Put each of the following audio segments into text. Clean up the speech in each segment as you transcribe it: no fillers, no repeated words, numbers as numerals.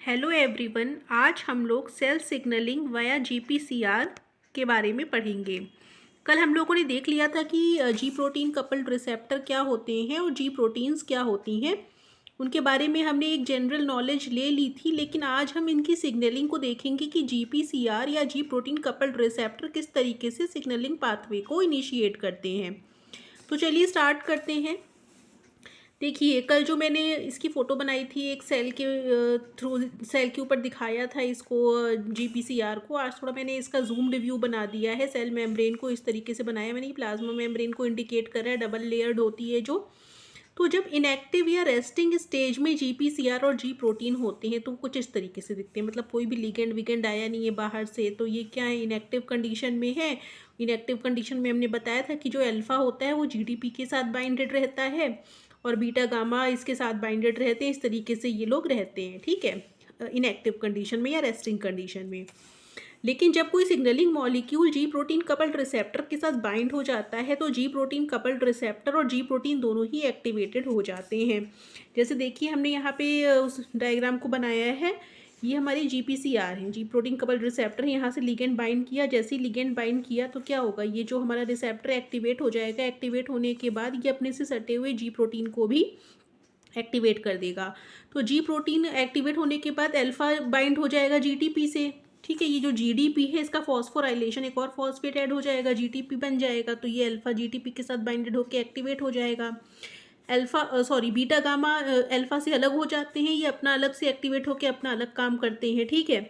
Hello everyone, आज हम लोग सेल सिग्नलिंग वाया जीपीसीआर के बारे में पढ़ेंगे। कल हम लोगों ने देख लिया था कि जी प्रोटीन कपल्ड रिसेप्टर क्या होते हैं और जी प्रोटीन्स क्या होती हैं। उनके बारे में हमने एक जनरल नॉलेज ले ली थी, लेकिन आज हम इनकी सिग्नलिंग को देखेंगे कि जीपीसीआर या जी प्रोटीन कपल्ड रिसेप्टर किस तरीके से सिग्नलिंग पाथवे को इनिशिएट करते हैं। तो चलिए स्टार्ट करते हैं। देखिए, कल जो मैंने इसकी फ़ोटो बनाई थी, एक सेल के थ्रू सेल के ऊपर दिखाया था इसको, जीपीसीआर को। आज थोड़ा मैंने इसका जूम रिव्यू बना दिया है। सेल मेम्ब्रेन को इस तरीके से बनाया मैंने। प्लाज्मा मेम्ब्रेन को इंडिकेट कर रहा है, डबल लेयर्ड होती है जो। तो जब इनएक्टिव या रेस्टिंग स्टेज में जीपीसीआर और जी प्रोटीन होते हैं तो कुछ इस तरीके से दिखते हैं। मतलब कोई भी लिगेंड विगेंड आया नहीं है बाहर से, तो ये क्या है, इनएक्टिव कंडीशन में है। इनएक्टिव कंडीशन में हमने बताया था कि जो अल्फ़ा होता है वो जीडीपी के साथ बाइंडेड रहता है और बीटा गामा इसके साथ बाइंडेड रहते हैं। इस तरीके से ये लोग रहते हैं, ठीक है, इनएक्टिव कंडीशन में या रेस्टिंग कंडीशन में। लेकिन जब कोई सिग्नलिंग मॉलिक्यूल जी प्रोटीन कपल्ड रिसेप्टर के साथ बाइंड हो जाता है तो जी प्रोटीन कपल्ड रिसेप्टर और जी प्रोटीन दोनों ही एक्टिवेटेड हो जाते हैं। जैसे देखिए, हमने यहाँ पे उस डायग्राम को बनाया है। ये हमारी जीपीसीआर है, जी प्रोटीन कपल्ड रिसेप्टर। यहाँ से लिगेंड बाइंड किया, जैसे ही लिगेंड बाइंड किया तो क्या होगा, ये जो हमारा रिसेप्टर एक्टिवेट हो जाएगा। एक्टिवेट होने के बाद ये अपने से सटे हुए जी प्रोटीन को भी एक्टिवेट कर देगा। तो जी प्रोटीन एक्टिवेट होने के बाद अल्फा बाइंड हो जाएगा जीटीपी से, ठीक है। ये जो जीडीपी है इसका फॉस्फोराइलेशन, एक और फॉस्फेट ऐड हो जाएगा, जीटीपी बन जाएगा। तो ये अल्फा जीटीपी के साथ बाइंडेड होकर एक्टिवेट हो जाएगा। बीटा गामा अल्फा से अलग हो जाते हैं, ये अपना अलग से एक्टिवेट होकर अपना अलग काम करते हैं, ठीक है।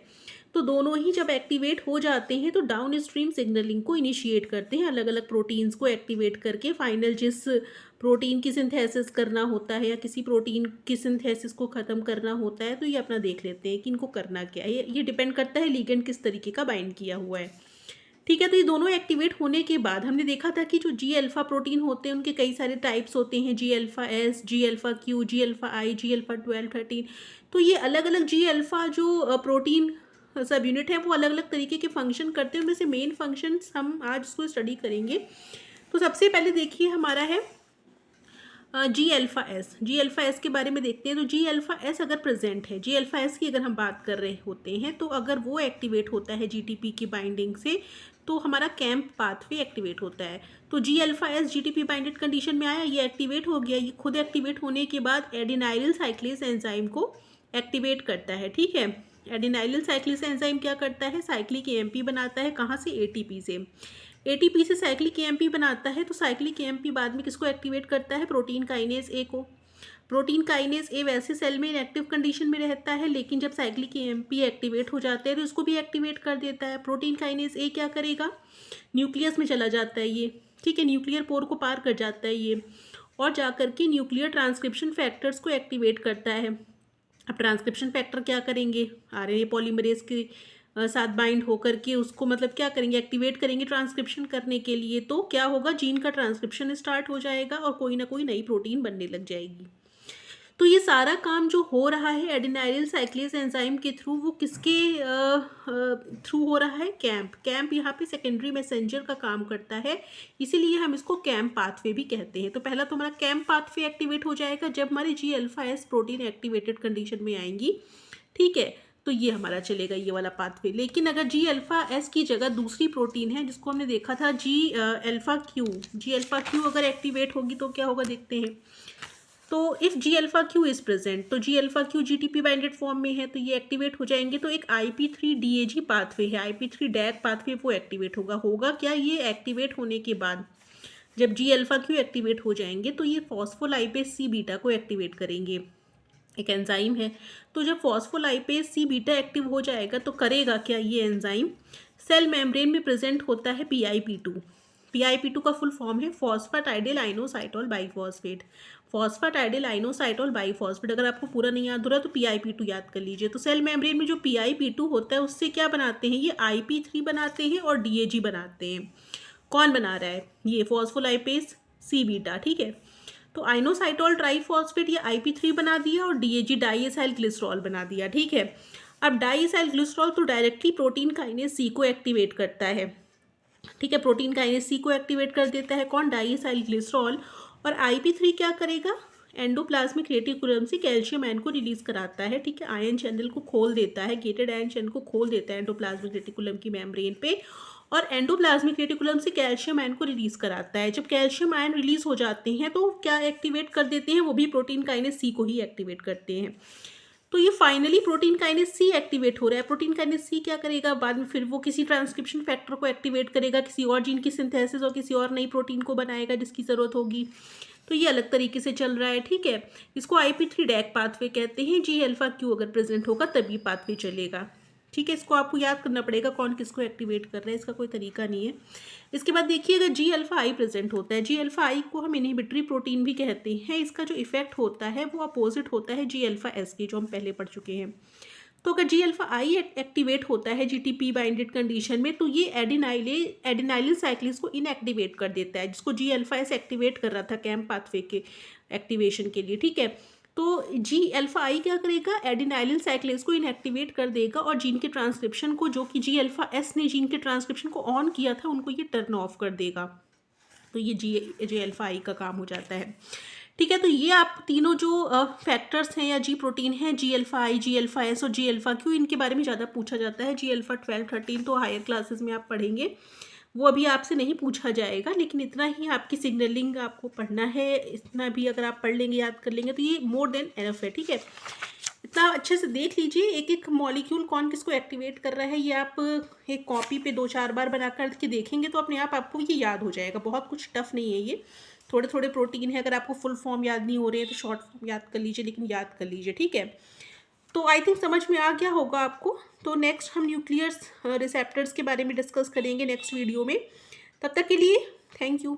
तो दोनों ही जब एक्टिवेट हो जाते हैं तो डाउन स्ट्रीम सिग्नलिंग को इनिशिएट करते हैं, अलग अलग प्रोटीन्स को एक्टिवेट करके। फाइनल जिस प्रोटीन की सिंथेसिस करना होता है या किसी प्रोटीन की सिंथेसिस को ख़त्म करना होता है, तो ये अपना देख लेते हैं कि इनको करना क्या है। ये डिपेंड करता है लिगेंड किस तरीके का बाइंड किया हुआ है, ठीक है। तो ये दोनों एक्टिवेट होने के बाद हमने देखा था कि जो जी अल्फ़ा प्रोटीन होते हैं उनके कई सारे टाइप्स होते हैं, जी अल्फ़ा एस, जी अल्फ़ा क्यू, जी अल्फ़ा आई, जी अल्फ़ा 12, 13। तो ये अलग अलग जी अल्फ़ा जो प्रोटीन सब यूनिट है वो अलग अलग तरीके के फंक्शन करते हैं। उनमें से मेन फंक्शंस हम आज इसको स्टडी करेंगे। तो सबसे पहले देखिए हमारा है जी अल्फ़ा एस। जी अल्फ़ा एस के बारे में देखते हैं। तो जी अल्फ़ा एस अगर प्रेजेंट है, जी अल्फ़ा एस की अगर हम बात कर रहे होते हैं, तो अगर वो एक्टिवेट होता है जीटीपी की बाइंडिंग से तो हमारा कैंप पाथवे एक्टिवेट होता है। तो G alpha S GTP binded condition में आया, ये एक्टिवेट हो गया। ये खुद एक्टिवेट होने के बाद एडिनाइलिल साइक्लेज एंजाइम को एक्टिवेट करता है, ठीक है। एडिनाइलिल साइक्लेज एंजाइम क्या करता है, साइक्लिक एएमपी बनाता है। कहाँ से, एटीपी से। एटीपी से साइक्लिक एएमपी बनाता है, तो साइक्लिक एएमपी बाद में किसको एक्टिवेट करता है, प्रोटीन काइनेज ए को। प्रोटीन काइनेज ए वैसे सेल में इनएक्टिव कंडीशन में रहता है, लेकिन जब साइक्लिक एएमपी एक्टिवेट हो जाते हैं तो इसको भी एक्टिवेट कर देता है। प्रोटीन काइनेज ए क्या करेगा, न्यूक्लियस में चला जाता है ये, ठीक है, न्यूक्लियर पोर को पार कर जाता है ये, और जाकर के न्यूक्लियर ट्रांसक्रिप्शन फैक्टर्स को एक्टिवेट करता है। अब ट्रांसक्रिप्शन फैक्टर क्या करेंगे, आरएनए पॉलीमरेज के साथ बाइंड होकर के उसको मतलब क्या करेंगे, एक्टिवेट करेंगे ट्रांसक्रिप्शन करने के लिए। तो क्या होगा, जीन का ट्रांसक्रिप्शन स्टार्ट हो जाएगा और कोई ना कोई नई प्रोटीन बनने लग जाएगी। तो ये सारा काम जो हो रहा है एडिनाइलिल साइक्लेज एंजाइम के थ्रू, वो किसके थ्रू हो रहा है, कैंप यहाँ पे सेकेंडरी मैसेंजर का काम करता है, इसीलिए हम इसको कैंप पाथवे भी कहते हैं। तो पहला तो हमारा कैंप पाथवे एक्टिवेट हो जाएगा जब हमारी G alpha S protein activated condition में आएंगी, ठीक है। तो ये हमारा चलेगा ये वाला पाथवे। लेकिन अगर जी अल्फ़ा एस की जगह दूसरी प्रोटीन है जिसको हमने देखा था G alpha Q, G alpha Q अगर एक्टिवेट होगी तो क्या होगा, देखते हैं। तो if G alpha Q is present, तो G alpha Q GTP binded form में है तो ये एक्टिवेट हो जाएंगे। तो एक IP3DAG पाथवे है, IP3 डैग पाथवे, वो एक्टिवेट होगा क्या, ये एक्टिवेट होने के बाद जब जी अल्फ़ा क्यू एक्टिवेट हो जाएंगे तो ये फॉस्फोलाइपेज सी बीटा को एक्टिवेट करेंगे, एक एंजाइम है। तो जब फॉस्फोलाइपेज सी बीटा एक्टिव हो जाएगा तो करेगा क्या, ये एंजाइम सेल मेम्ब्रेन में प्रेजेंट होता है PIP2। PIP2 का फुल फॉर्म है फॉस्फेटाइडिल आइनोसाइटोल बाइफॉस्फेट। फॉस्फेटाइडिल आइनोसाइटोल बाइफॉस्फेट, अगर आपको पूरा नहीं याद हो रहा तो PIP2 याद कर लीजिए। तो सेल मेम्ब्रेन में जो PIP2 होता है उससे क्या बनाते हैं, ये IP3 बनाते हैं और DAG बनाते हैं। कौन बना रहा है, ये फॉस्फोलाइपेज सी बीटा, ठीक है। तो आइनोसाइटोल ट्राइफॉस्फेट ये IP3 बना दिया और DAG डाईएसाइल ग्लिसरॉल बना दिया, ठीक है। अब डाईएसाइल ग्लिसरॉल तो डायरेक्टली प्रोटीन काइनेज सी को एक्टिवेट करता है, ठीक है। प्रोटीन काइनेज सी को एक्टिवेट कर देता है कौन, डाईएसाइल ग्लिसरॉल। और IP3 क्या करेगा, एंडोप्लाज्मिक रेटिकुलम से कैल्शियम आयन को रिलीज कराता है, ठीक है, आयन चैनल को खोल देता है, गेटेड आयन चैनल को खोल देता है एंडोप्लाज्मिक रेटिकुलम की मेम्ब्रेन पे, और एंडोप्लाज्मिक रेटिकुलम से कैल्शियम आयन को रिलीज कराता है। जब कैल्शियम आयन रिलीज हो जाते हैं तो क्या एक्टिवेट कर देते हैं, वो भी प्रोटीन काइनेज सी को ही एक्टिवेट करते हैं। तो ये finally protein kinase C activate हो रहा है। प्रोटीन काइनेज सी क्या करेगा, बाद में फिर वो किसी ट्रांसक्रिप्शन फैक्टर को एक्टिवेट करेगा, किसी और जीन की सिंथेसिस और किसी और नई प्रोटीन को बनाएगा जिसकी ज़रूरत होगी। तो ये अलग तरीके से चल रहा है, ठीक है। इसको IP3 डैक पाथवे कहते हैं। जी अल्फा क्यू अगर प्रेजेंट होगा तभी पाथवे चलेगा, ठीक है। इसको आपको याद करना पड़ेगा कौन किसको एक्टिवेट कर रहा है, इसका कोई तरीका नहीं है। इसके बाद देखिए, अगर जी अल्फा आई प्रेजेंट होता है, जी अल्फा आई को हम इनहिबिटरी प्रोटीन भी कहते हैं। इसका जो इफेक्ट होता है वो अपोजिट होता है जी अल्फा एस के, जो हम पहले पढ़ चुके हैं। तो अगर जी अल्फा आई एक्टिवेट होता है GTP बाइंडेड कंडीशन में, तो ये एडिनाइलिन साइक्लिस को इनएक्टिवेट कर देता है, जिसको जी अल्फा एस एक्टिवेट कर रहा था कैम्प पाथवे के एक्टिवेशन के लिए, ठीक है। तो जी अल्फा आई क्या करेगा, एडिनाइलिन साइक्लेज को इनएक्टिवेट कर देगा और जीन के ट्रांसक्रिप्शन को, जो कि जी अल्फा एस ने जीन के ट्रांसक्रिप्शन को ऑन किया था, उनको ये टर्न ऑफ कर देगा। तो ये जी अल्फा आई का काम हो जाता है, ठीक है। तो ये आप तीनों जो फैक्टर्स हैं या जी प्रोटीन हैं, जी अल्फा आई, जी अल्फा एस और जी अल्फा क्यू, इनके बारे में ज़्यादा पूछा जाता है। जी अल्फा 12, 13 तो हायर क्लासेस में आप पढ़ेंगे, वो अभी आपसे नहीं पूछा जाएगा, लेकिन इतना ही आपकी सिग्नलिंग आपको पढ़ना है। इतना भी अगर आप पढ़ लेंगे, याद कर लेंगे, तो ये मोर देन एनफ है, ठीक है। इतना अच्छे से देख लीजिए एक एक मॉलिक्यूल कौन किसको एक्टिवेट कर रहा है। ये आप एक कॉपी पे 2-4 बार बना कर के देखेंगे तो अपने आप आपको ये याद हो जाएगा। बहुत कुछ टफ नहीं है ये, थोड़े थोड़े प्रोटीन है। अगर आपको फुल फॉर्म याद नहीं हो रही है तो शॉर्ट फॉर्म याद कर लीजिए, लेकिन याद कर लीजिए, ठीक है। तो आई थिंक समझ में आ गया होगा आपको। तो नेक्स्ट हम न्यूक्लियर रिसेप्टर्स के बारे में डिस्कस करेंगे नेक्स्ट वीडियो में। तब तक के लिए थैंक यू।